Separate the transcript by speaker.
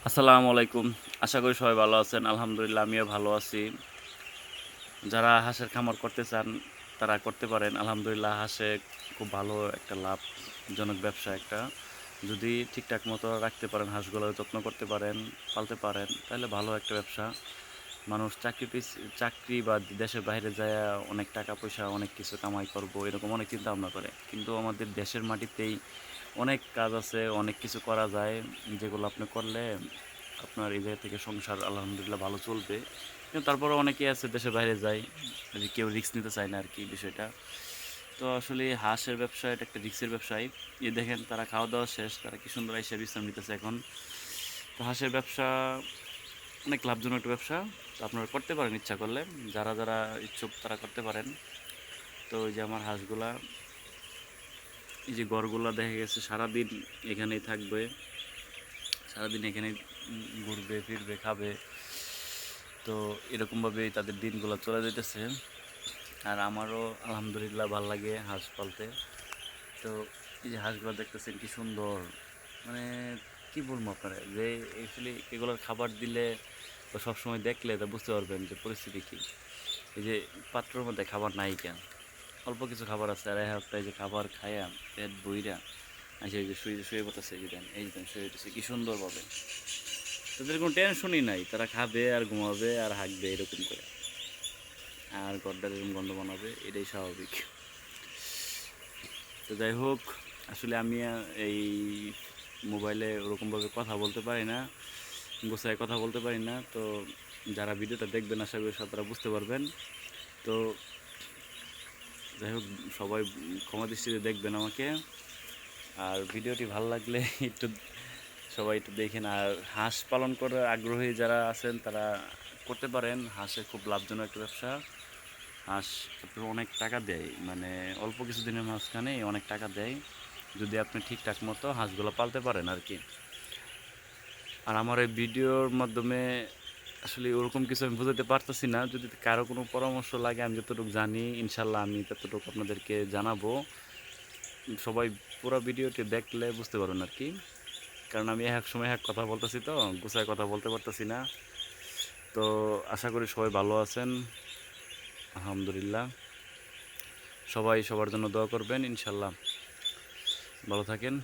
Speaker 1: আসসালামু আলাইকুম। আশা করি সবাই ভালো আছেন। আলহামদুলিল্লাহ আমিও ভালো আছি। যারা হাঁসের খামার করতে চান তারা করতে পারেন। আলহামদুলিল্লাহ হাঁসে খুব ভালো একটা লাভজনক ব্যবসা একটা। যদি ঠিকঠাক মতো রাখতে পারেন, হাঁসগুলোর যত্ন করতে পারেন, পালতে পারেন, তাহলে ভালো একটা ব্যবসা। মানুষ চাকরি বা দেশের বাইরে যায় অনেক টাকা পয়সা অনেক কিছু কামাই করব এরকম অনেক চিন্তা ভাবনা করে, কিন্তু আমাদের দেশের মাটিতেই অনেক কাজ আছে, অনেক কিছু করা যায়, যেগুলো আপনি করলে আপনার এই জায়গা থেকে সংসার আলহামদুলিল্লাহ ভালো চলবে। কিন্তু তারপরে অনেকেই আছে দেশের বাইরে যায়, যে কেউ রিস্ক নিতে চায় না আর কি বিষয়টা। তো আসলে হাঁসের ব্যবসা এটা একটা রিস্কের ব্যবসায়। দেখেন তারা খাওয়া দাওয়া শেষ, তারা কি সুন্দর এসে বিশ্রাম নিতেছে এখন। তো হাঁসের ব্যবসা অনেক লাভজনক একটা ব্যবসা। তো আপনারা করতে পারেন ইচ্ছা করলে, যারা যারা ইচ্ছুক তারা করতে পারেন। তো ওই যে আমার হাঁসগুলা, এই যে ঘরগুলা দেখা গেছে সারাদিন এখানেই থাকবে, সারাদিন এখানেই ঘুরবে ফিরবে খাবে। তো এরকমভাবেই তাদের দিনগুলো চলে যেতেছে। আর আমারও আলহামদুলিল্লাহ ভালো লাগে হাঁস পালতে। তো এই যে হাঁসগুলো দেখতেছেন কি সুন্দর, মানে কি বলবো আপনারা, যে অ্যাকচুয়ালি এগুলোর খাবার দিলে বা সবসময় দেখলে তা বুঝতে পারবেন যে পরিস্থিতি কী। এই যে পাত্রের মধ্যে খাবার নাই কেন, অল্প কিছু খাবার আছে, আর এক একটা এই যে খাবার খায়া পেট বইরা আচ্ছা এই যে শুয়ে শুয়ে পড়তেছে, এই যে দেন, এই যে দেন শুয়ে উঠেছে কি সুন্দরভাবে। তাদের কোনো টেনশনই নাই, তারা খাবে আর ঘুমাবে আর হাঁকবে এরকম করে, আর গড্ডার এরকম গন্ধ বানাবে, এটাই স্বাভাবিক। তো যাই হোক, আসলে আমি এই মোবাইলে ওরকমভাবে কথা বলতে পারি না, গোছায় কথা বলতে পারি না। তো যারা ভিডিওটা দেখবেন আশা করি তারা বুঝতে পারবেন। তো যাই হোক, সবাই ক্ষমা দৃষ্টিতে দেখবেন আমাকে। আর ভিডিওটি ভালো লাগলে একটু সবাই একটু দেখেন। আর হাঁস পালন করার আগ্রহী যারা আছেন তারা করতে পারেন, হাঁসের খুব লাভজনক একটা ব্যবসা। হাঁস আপনার অনেক টাকা দেয়, মানে অল্প কিছুদিনের মাঝখানে অনেক টাকা দেয়, যদি আপনি ঠিকঠাক মতো হাঁসগুলো পালতে পারেন আর কি। আর আমার এই ভিডিওর মাধ্যমে আসলে ওরকম কিছু আমি বোঝাতে পারতেছি না, যদি কারো কোনো পরামর্শ লাগে আমি যতটুকু জানি ইনশাল্লাহ আমি ততটুকু আপনাদেরকে জানাবো। সবাই পুরো ভিডিওটি দেখলে বুঝতে পারবেন আর কি, কারণ আমি এক সময় এক কথা বলতেছি তো গুছায় কথা বলতে পারতেছি না। তো আশা করি সবাই ভালো আছেন, আলহামদুলিল্লাহ। সবাই সবার জন্য দোয়া করবেন, ইনশাল্লাহ ভালো থাকেন।